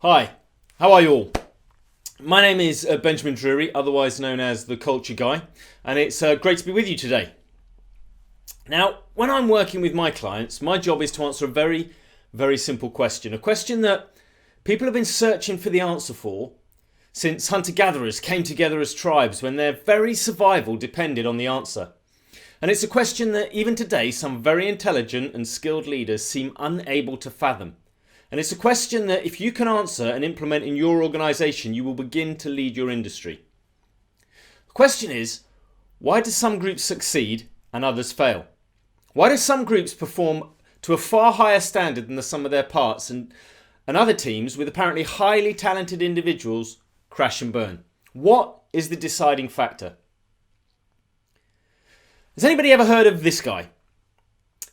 Hi, how are you all? My name is Benjamin Drury, otherwise known as the Culture Guy, and it's great to be with you today. Now, when I'm working with my clients, my job is to answer a very, very simple question. A question that people have been searching for the answer for since hunter-gatherers came together as tribes when their very survival depended on the answer. And it's a question that even today some very intelligent and skilled leaders seem unable to fathom. And it's a question that if you can answer and implement in your organisation, you will begin to lead your industry. The question is, why do some groups succeed and others fail? Why do some groups perform to a far higher standard than the sum of their parts and other teams with apparently highly talented individuals crash and burn? What is the deciding factor? Has anybody ever heard of this guy?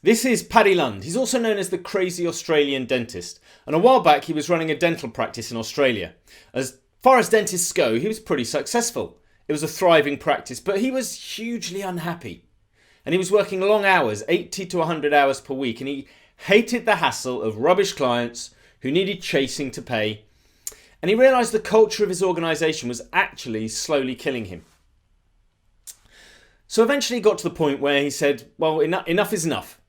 This is Paddy Lund. He's also known as the crazy Australian dentist. And a while back he was running a dental practice in Australia. As far as dentists go, he was pretty successful. It was a thriving practice, but he was hugely unhappy. And he was working long hours, 80 to 100 hours per week, and he hated the hassle of rubbish clients who needed chasing to pay. And he realised the culture of his organisation was actually slowly killing him. So eventually he got to the point where he said, well, enough is enough.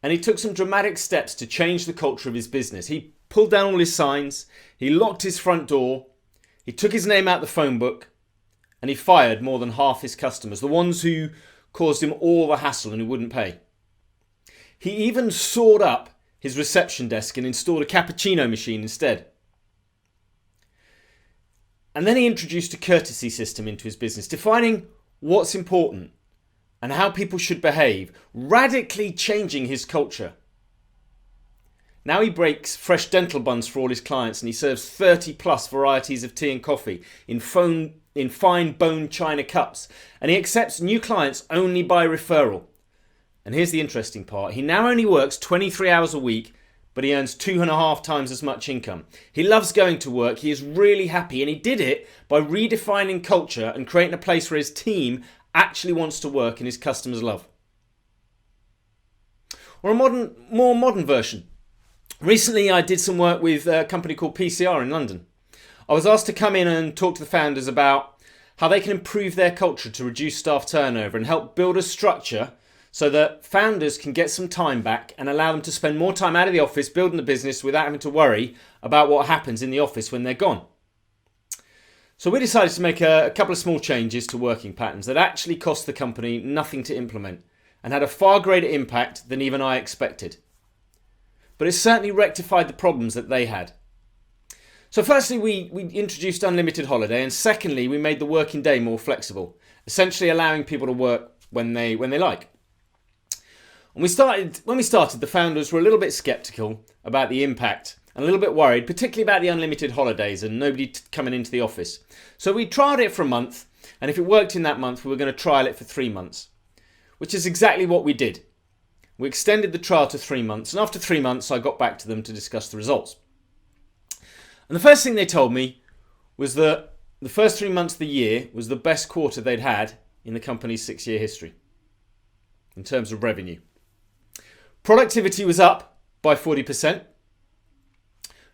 And he took some dramatic steps to change the culture of his business. He pulled down all his signs, he locked his front door, he took his name out the phone book, and he fired more than half his customers, the ones who caused him all the hassle and who wouldn't pay. He even sawed up his reception desk and installed a cappuccino machine instead. And then he introduced a courtesy system into his business, defining what's important and how people should behave, radically changing his culture. Now he breaks fresh dental buns for all his clients and he serves 30 plus varieties of tea and coffee in fine bone china cups, and he accepts new clients only by referral. And here's the interesting part. He now only works 23 hours a week, but he earns 2.5 times as much income. He loves going to work, he is really happy, and he did it by redefining culture and creating a place where his team actually wants to work and his customers love. Or a more modern version. Recently I did some work with a company called PCR in London. I was asked to come in and talk to the founders about how they can improve their culture to reduce staff turnover and help build a structure so that founders can get some time back and allow them to spend more time out of the office building the business without having to worry about what happens in the office when they're gone. So we decided to make a couple of small changes to working patterns that actually cost the company nothing to implement and had a far greater impact than even I expected. But it certainly rectified the problems that they had. So firstly, we introduced unlimited holiday, and secondly, we made the working day more flexible, essentially allowing people to work when they like. And when we started, the founders were a little bit skeptical about the impact and a little bit worried, particularly about the unlimited holidays and nobody coming into the office. So we trialed it for a month, and if it worked in that month, we were going to trial it for 3 months, which is exactly what we did. We extended the trial to 3 months, and after 3 months, I got back to them to discuss the results. And the first thing they told me was that the first 3 months of the year was the best quarter they'd had in the company's 6-year history in terms of revenue. Productivity was up by 40%.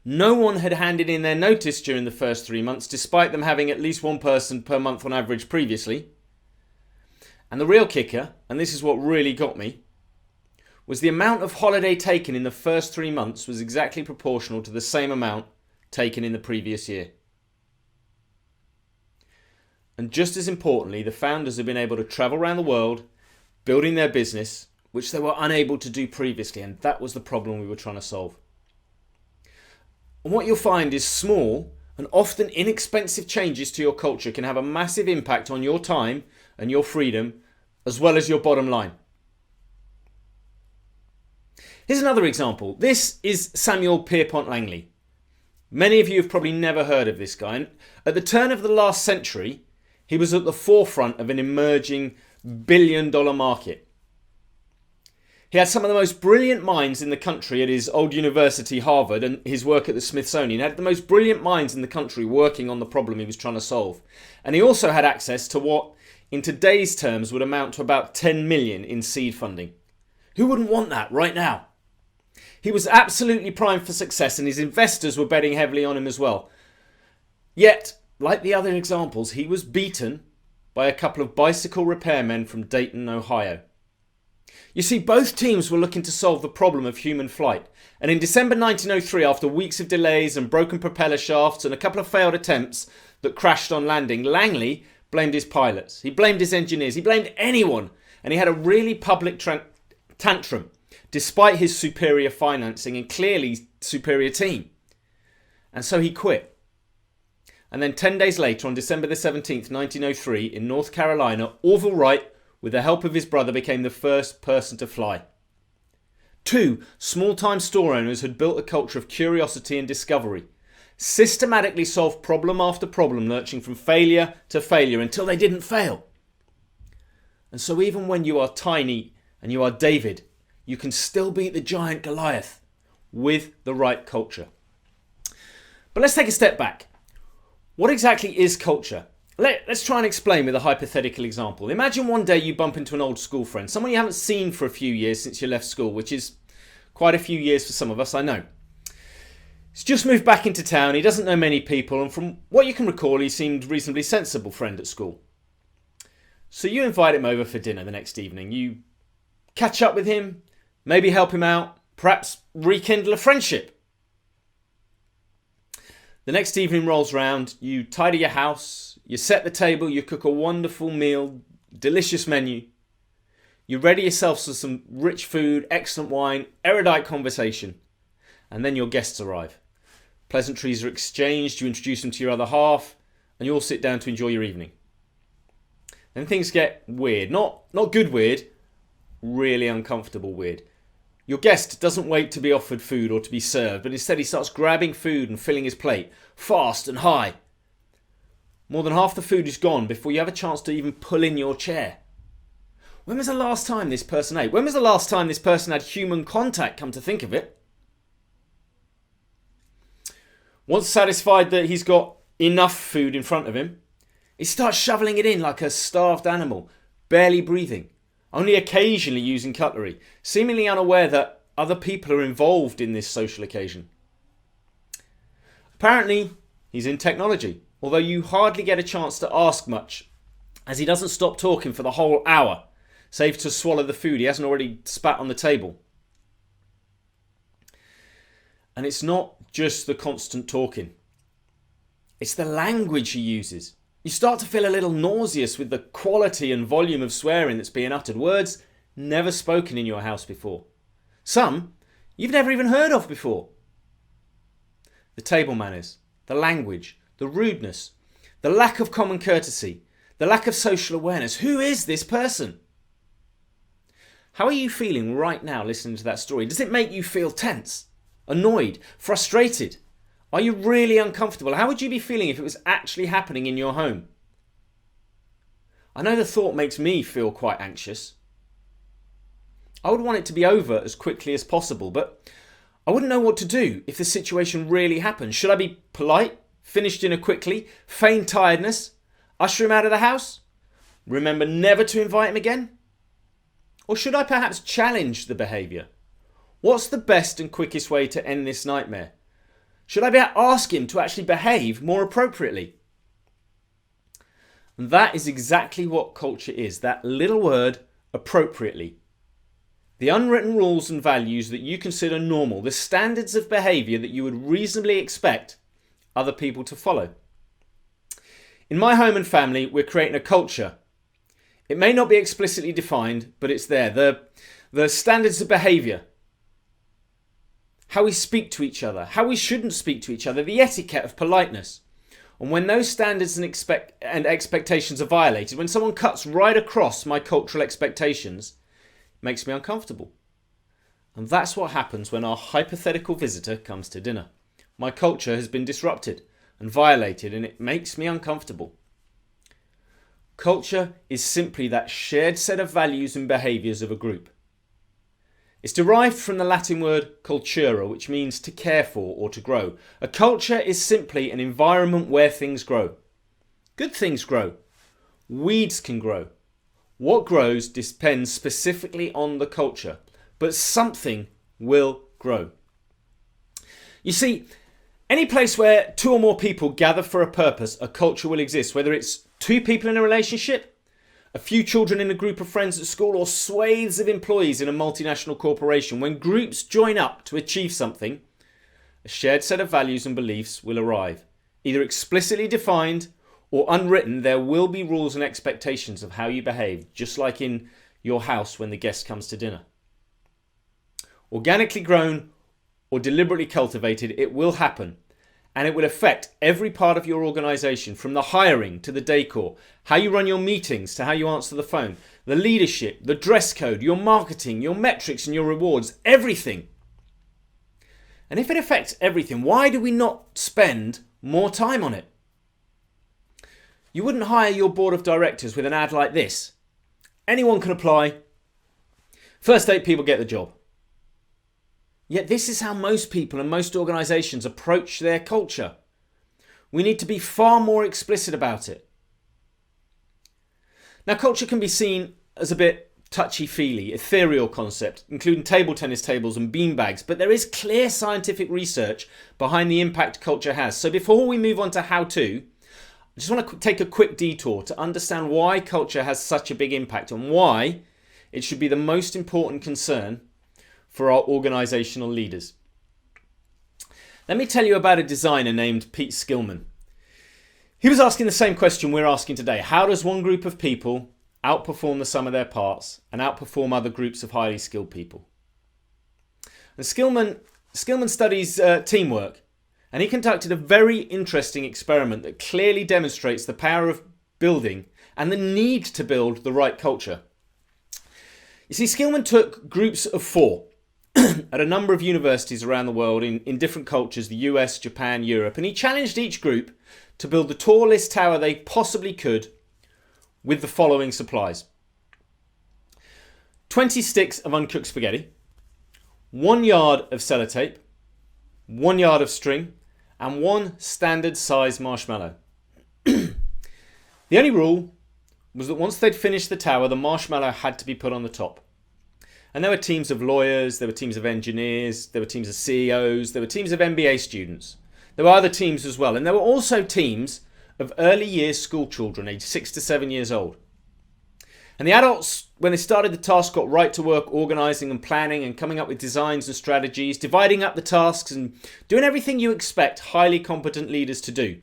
No one had handed in their notice during the first 3 months, despite them having at least one person per month on average previously. And the real kicker, and this is what really got me, was the amount of holiday taken in the first 3 months was exactly proportional to the same amount taken in the previous year. And just as importantly, the founders have been able to travel around the world, building their business, which they were unable to do previously, and that was the problem we were trying to solve. And what you'll find is small and often inexpensive changes to your culture can have a massive impact on your time and your freedom, as well as your bottom line. Here's another example. This is Samuel Pierpont Langley. Many of you have probably never heard of this guy. And at the turn of the last century, he was at the forefront of an emerging billion-dollar market. He had some of the most brilliant minds in the country at his old university, Harvard, and his work at the Smithsonian. He had the most brilliant minds in the country working on the problem he was trying to solve. And he also had access to what, in today's terms, would amount to about 10 million in seed funding. Who wouldn't want that right now? He was absolutely primed for success and his investors were betting heavily on him as well. Yet, like the other examples, he was beaten by a couple of bicycle repairmen from Dayton, Ohio. You see, both teams were looking to solve the problem of human flight. And in December 1903, after weeks of delays and broken propeller shafts and a couple of failed attempts that crashed on landing, Langley blamed his pilots. He blamed his engineers. He blamed anyone. And he had a really public tantrum, despite his superior financing and clearly superior team. And so he quit. And then 10 days later, on December the 17th, 1903, in North Carolina, Orville Wright, with the help of his brother, became the first person to fly. 2 small-time store owners had built a culture of curiosity and discovery, systematically solved problem after problem, lurching from failure to failure until they didn't fail. And so even when you are tiny and you are David, you can still beat the giant Goliath with the right culture. But let's take a step back. What exactly is culture? Let's try and explain with a hypothetical example. Imagine one day you bump into an old school friend, someone you haven't seen for a few years since you left school, which is quite a few years for some of us, I know. He's just moved back into town, he doesn't know many people, and from what you can recall, he seemed a reasonably sensible friend at school. So you invite him over for dinner the next evening. You catch up with him, maybe help him out, perhaps rekindle a friendship. The next evening rolls round, you tidy your house, you set the table, you cook a wonderful meal, delicious menu. You ready yourself for some rich food, excellent wine, erudite conversation. And then your guests arrive. Pleasantries are exchanged, you introduce them to your other half, and you all sit down to enjoy your evening. Then things get weird. Not good weird, really uncomfortable weird. Your guest doesn't wait to be offered food or to be served, but instead he starts grabbing food and filling his plate, fast and high. More than half the food is gone before you have a chance to even pull in your chair. When was the last time this person ate? When was the last time this person had human contact, come to think of it? Once satisfied that he's got enough food in front of him, he starts shoveling it in like a starved animal, barely breathing, only occasionally using cutlery, seemingly unaware that other people are involved in this social occasion. Apparently, he's in technology, although you hardly get a chance to ask much, as he doesn't stop talking for the whole hour, save to swallow the food he hasn't already spat on the table. And it's not just the constant talking. It's the language he uses. You start to feel a little nauseous with the quality and volume of swearing that's being uttered. Words never spoken in your house before. Some you've never even heard of before. The table manners, the language, the rudeness, the lack of common courtesy, the lack of social awareness. Who is this person? How are you feeling right now listening to that story? Does it make you feel tense, annoyed, frustrated? Are you really uncomfortable? How would you be feeling if it was actually happening in your home? I know the thought makes me feel quite anxious. I would want it to be over as quickly as possible, but I wouldn't know what to do if the situation really happened. Should I be polite, finish dinner quickly, feign tiredness, usher him out of the house, remember never to invite him again? Or should I perhaps challenge the behaviour? What's the best and quickest way to end this nightmare? Should I ask him to actually behave more appropriately? And that is exactly what culture is, that little word, appropriately. The unwritten rules and values that you consider normal, the standards of behaviour that you would reasonably expect other people to follow. In my home and family, we're creating a culture. It may not be explicitly defined, but it's there. The standards of behaviour. How we speak to each other, how we shouldn't speak to each other, the etiquette of politeness. And when those standards and expectations are violated, when someone cuts right across my cultural expectations, it makes me uncomfortable. And that's what happens when our hypothetical visitor comes to dinner. My culture has been disrupted and violated, and it makes me uncomfortable. Culture is simply that shared set of values and behaviours of a group. It's derived from the Latin word cultura, which means to care for or to grow. A culture is simply an environment where things grow. Good things grow. Weeds can grow. What grows depends specifically on the culture, but something will grow. You see, any place where two or more people gather for a purpose, a culture will exist, whether it's two people in a relationship, a few children in a group of friends at school, or swathes of employees in a multinational corporation. When groups join up to achieve something, a shared set of values and beliefs will arrive. Either explicitly defined or unwritten, there will be rules and expectations of how you behave, just like in your house when the guest comes to dinner. Organically grown or deliberately cultivated, it will happen, and it will affect every part of your organisation, from the hiring to the decor, how you run your meetings to how you answer the phone, the leadership, the dress code, your marketing, your metrics and your rewards, everything. And if it affects everything, why do we not spend more time on it? You wouldn't hire your board of directors with an ad like this. Anyone can apply. First 8 people get the job. Yet this is how most people and most organisations approach their culture. We need to be far more explicit about it. Now, culture can be seen as a bit touchy-feely, ethereal concept, including table tennis tables and beanbags, but there is clear scientific research behind the impact culture has. So before we move on to how-to, I just want to take a quick detour to understand why culture has such a big impact and why it should be the most important concern for our organisational leaders. Let me tell you about a designer named Pete Skillman. He was asking the same question we're asking today. How does one group of people outperform the sum of their parts and outperform other groups of highly skilled people? And Skillman studies teamwork, and he conducted a very interesting experiment that clearly demonstrates the power of building and the need to build the right culture. You see, Skillman took groups of 4 at a number of universities around the world in different cultures, the US, Japan, Europe, and he challenged each group to build the tallest tower they possibly could with the following supplies: 20 sticks of uncooked spaghetti, 1 yard of sellotape, 1 yard of string, and 1 standard size marshmallow. The only rule was that once they'd finished the tower, the marshmallow had to be put on the top. And there were teams of lawyers, there were teams of engineers, there were teams of CEOs, there were teams of MBA students. There were other teams as well. And there were also teams of early years school children, aged 6 to 7 years old. And the adults, when they started the task, got right to work organising and planning and coming up with designs and strategies, dividing up the tasks and doing everything you expect highly competent leaders to do.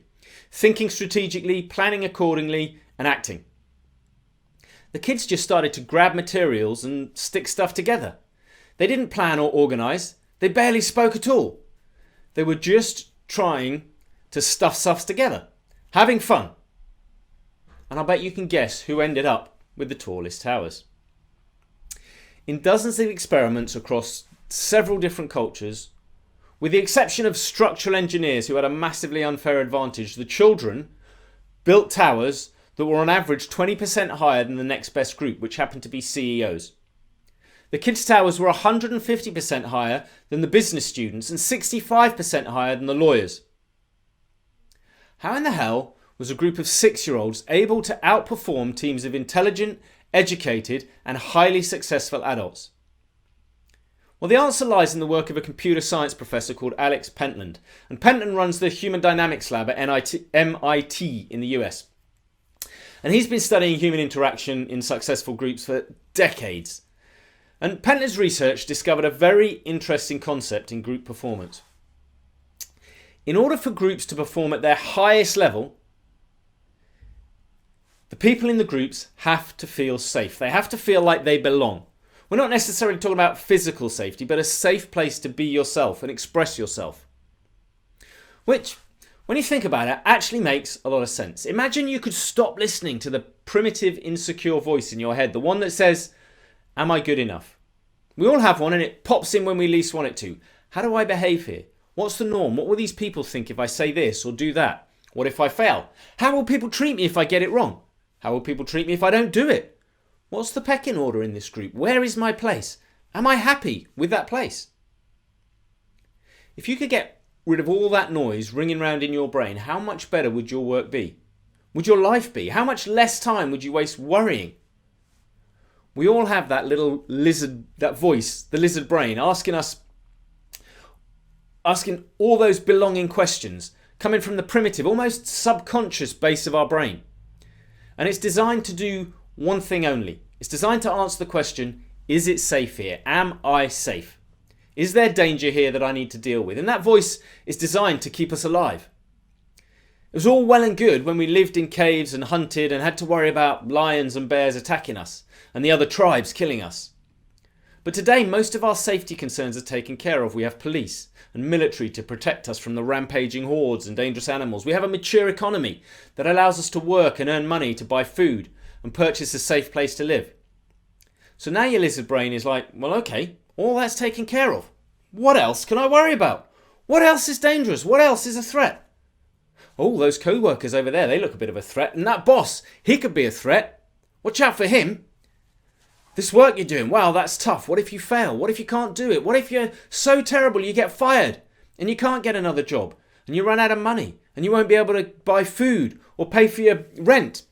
Thinking strategically, planning accordingly, and acting. The kids just started to grab materials and stick stuff together. They didn't plan or organise. They barely spoke at all. They were just trying to stuff stuff together, having fun. And I bet you can guess who ended up with the tallest towers. In dozens of experiments across several different cultures, with the exception of structural engineers who had a massively unfair advantage, the children built towers that were on average 20% higher than the next best group, which happened to be CEOs. The kids' towers were 150% higher than the business students and 65% higher than the lawyers. How in the hell was a group of 6-year-olds able to outperform teams of intelligent, educated, and highly successful adults? Well, the answer lies in the work of a computer science professor called Alex Pentland. And Pentland runs the Human Dynamics Lab at MIT in the US. And he's been studying human interaction in successful groups for decades. And Pentland's research discovered a very interesting concept in group performance. In order for groups to perform at their highest level, the people in the groups have to feel safe. They have to feel like they belong. We're not necessarily talking about physical safety, but a safe place to be yourself and express yourself. Which, when you think about it, actually makes a lot of sense. Imagine you could stop listening to the primitive, insecure voice in your head, the one that says, "Am I good enough?" We all have one and it pops in when we least want it to. How do I behave here? What's the norm? What will these people think if I say this or do that? What if I fail? How will people treat me if I get it wrong? How will people treat me if I don't do it? What's the pecking order in this group? Where is my place? Am I happy with that place? If you could get rid of all that noise ringing around in your brain, how much better would your work be? Would your life be? How much less time would you waste worrying? We all have that little lizard, that voice, the lizard brain, asking us asking all those belonging questions coming from the primitive, almost subconscious base of our brain. And it's designed to do one thing only. It's designed to answer the question, is it safe here? Am I safe? Is there danger here that I need to deal with? And that voice is designed to keep us alive. It was all well and good when we lived in caves and hunted and had to worry about lions and bears attacking us and the other tribes killing us. But today, most of our safety concerns are taken care of. We have police and military to protect us from the rampaging hordes and dangerous animals. We have a mature economy that allows us to work and earn money to buy food and purchase a safe place to live. So now your lizard brain is like, well, okay, all that's taken care of. What else can I worry about? What else is dangerous? What else is a threat? Oh, those co-workers over there, they look a bit of a threat. And that boss, he could be a threat. Watch out for him. This work you're doing, wow, that's tough. What if you fail? What if you can't do it? What if you're so terrible you get fired and you can't get another job and you run out of money and you won't be able to buy food or pay for your rent?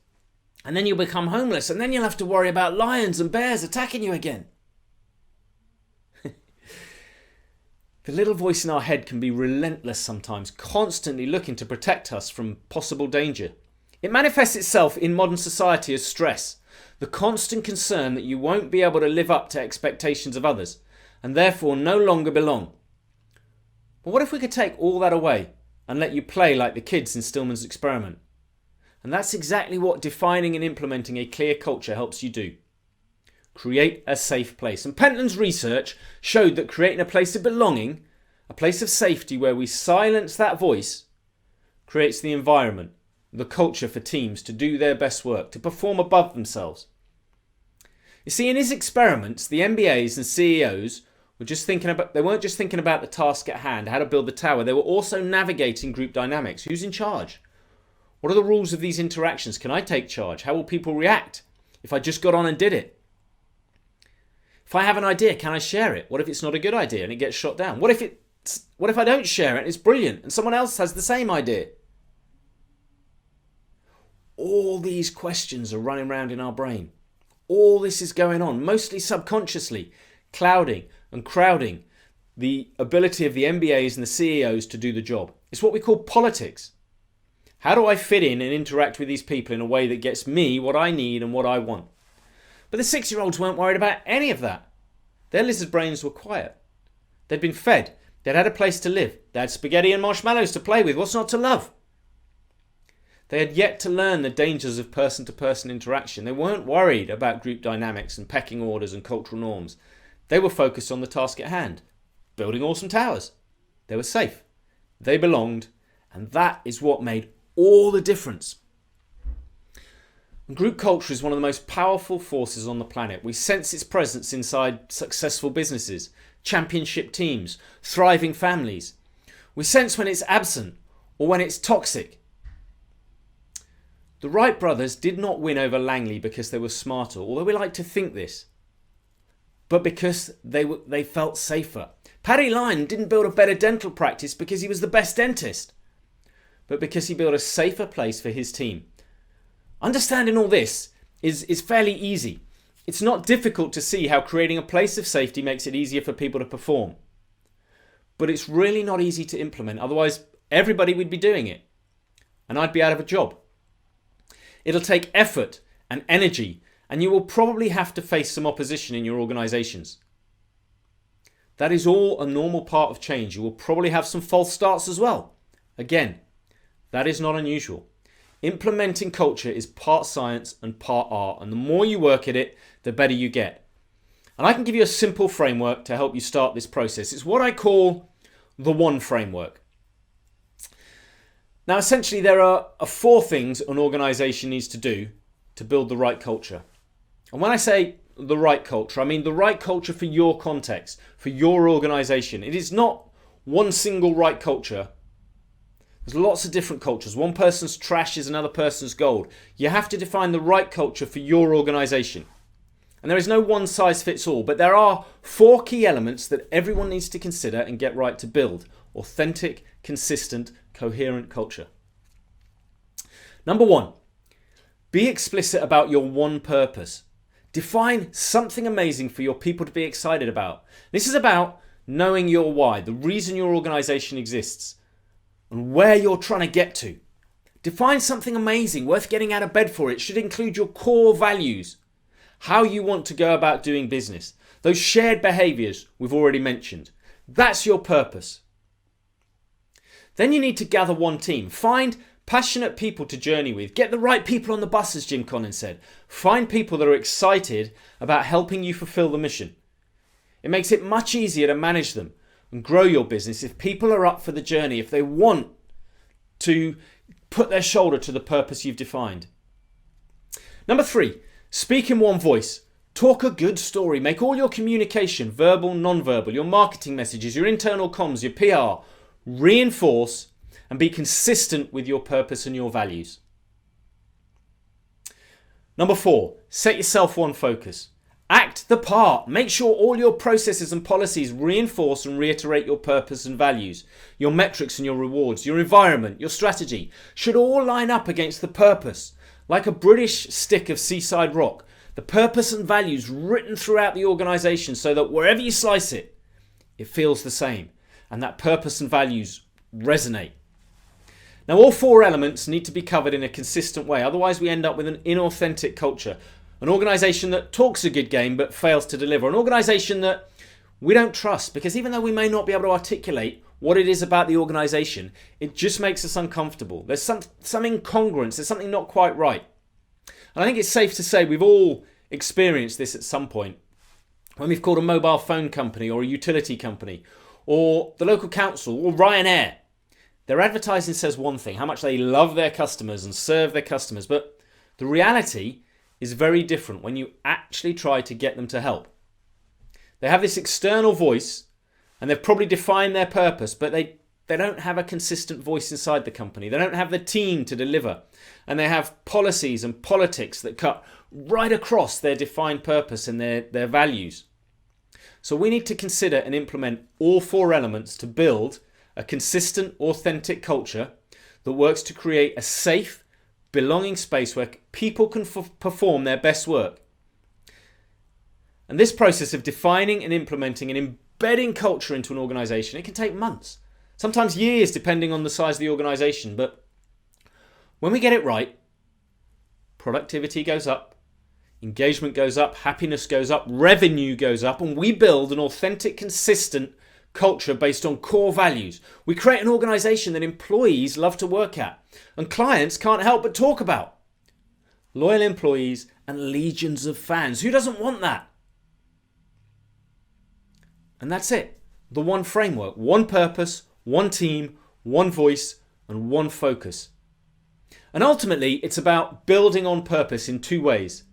And then you'll become homeless and then you'll have to worry about lions and bears attacking you again. The little voice in our head can be relentless sometimes, constantly looking to protect us from possible danger. It manifests itself in modern society as stress, the constant concern that you won't be able to live up to expectations of others, and therefore no longer belong. But what if we could take all that away and let you play like the kids in Stillman's experiment? And that's exactly what defining and implementing a clear culture helps you do. Create a safe place. And Pentland's research showed that creating a place of belonging, a place of safety where we silence that voice, creates the environment, the culture for teams to do their best work, to perform above themselves. You see, in his experiments, the MBAs and CEOs weren't just thinking about the task at hand, how to build the tower. They were also navigating group dynamics. Who's in charge? What are the rules of these interactions? Can I take charge? How will people react if I just got on and did it? If I have an idea, can I share it? What if it's not a good idea and it gets shot down? What if I don't share it and it's brilliant and someone else has the same idea? All these questions are running around in our brain. All this is going on, mostly subconsciously, clouding and crowding the ability of the MBAs and the CEOs to do the job. It's what we call politics. How do I fit in and interact with these people in a way that gets me what I need and what I want? But the 6-year-olds weren't worried about any of that. Their lizard brains were quiet. They'd been fed. They'd had a place to live. They had spaghetti and marshmallows to play with. What's not to love? They had yet to learn the dangers of person-to-person interaction. They weren't worried about group dynamics and pecking orders and cultural norms. They were focused on the task at hand, building awesome towers. They were safe. They belonged. And that is what made all the difference. Group culture is one of the most powerful forces on the planet. We sense its presence inside successful businesses, championship teams, thriving families. We sense when it's absent or when it's toxic. The Wright brothers did not win over Langley because they were smarter, although we like to think this, but because they felt safer. Paddy Lyon didn't build a better dental practice because he was the best dentist, but because he built a safer place for his team. Understanding all this is fairly easy. It's not difficult to see how creating a place of safety makes it easier for people to perform. But it's really not easy to implement, otherwise everybody would be doing it. And I'd be out of a job. It'll take effort and energy, and you will probably have to face some opposition in your organisations. That is all a normal part of change. You will probably have some false starts as well. Again, that is not unusual. Implementing culture is part science and part art, and the more you work at it, the better you get. And I can give you a simple framework to help you start this process. It's what I call the one framework. Now, essentially, there are 4 things an organisation needs to do to build the right culture. And when I say the right culture, I mean the right culture for your context, for your organisation. It is not one single right culture. There's lots of different cultures. One person's trash is another person's gold. You have to define the right culture for your organisation. And there is no one size fits all, but there are 4 key elements that everyone needs to consider and get right to build authentic, consistent, coherent culture. Number 1, be explicit about your one purpose. Define something amazing for your people to be excited about. This is about knowing your why, the reason your organisation exists, and where you're trying to get to. Define something amazing, worth getting out of bed for. It should include your core values, how you want to go about doing business, those shared behaviours we've already mentioned. That's your purpose. Then you need to gather one team. Find passionate people to journey with. Get the right people on the bus, as Jim Collins said. Find people that are excited about helping you fulfil the mission. It makes it much easier to manage them and grow your business if people are up for the journey, if they want to put their shoulder to the purpose you've defined. Number 3, speak in one voice. Talk a good story. Make all your communication, verbal, non-verbal, your marketing messages, your internal comms, your PR, reinforce and be consistent with your purpose and your values. Number 4, set yourself one focus. Act the part. Make sure all your processes and policies reinforce and reiterate your purpose and values. Your metrics and your rewards, your environment, your strategy should all line up against the purpose. Like a British stick of seaside rock, the purpose and values written throughout the organisation so that wherever you slice it, it feels the same. And that purpose and values resonate. Now, all 4 elements need to be covered in a consistent way. Otherwise, we end up with an inauthentic culture. An organisation that talks a good game but fails to deliver. An organisation that we don't trust because even though we may not be able to articulate what it is about the organisation, it just makes us uncomfortable. There's some incongruence. There's something not quite right. And I think it's safe to say we've all experienced this at some point. When we've called a mobile phone company or a utility company or the local council or Ryanair. Their advertising says one thing, how much they love their customers and serve their customers. But the reality is very different when you actually try to get them to help. They have this external voice and they've probably defined their purpose, but they don't have a consistent voice inside the company. They don't have the team to deliver. And they have policies and politics that cut right across their defined purpose and their values. So we need to consider and implement all 4 elements to build a consistent, authentic culture that works to create a safe, belonging space where people can perform their best work. And this process of defining and implementing and embedding culture into an organisation, it can take months, sometimes years depending on the size of the organisation. But when we get it right, productivity goes up, engagement goes up, happiness goes up, revenue goes up, and we build an authentic, consistent culture based on core values. We create an organisation that employees love to work at and clients can't help but talk about. Loyal employees and legions of fans. Who doesn't want that? And that's it. The one framework, one purpose, one team, one voice, and one focus. And ultimately, it's about building on purpose in 2 ways.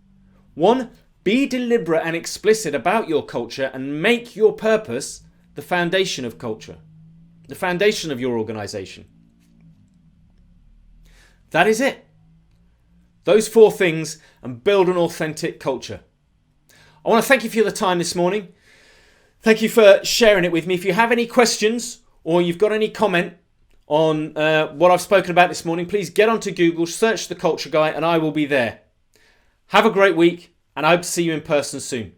1, be deliberate and explicit about your culture and make your purpose the foundation of culture, the foundation of your organisation. That is it. Those 4 things and build an authentic culture. I want to thank you for your time this morning. Thank you for sharing it with me. If you have any questions or you've got any comment on what I've spoken about this morning, please get onto Google, search The Culture Guy, and I will be there. Have a great week, and I hope to see you in person soon.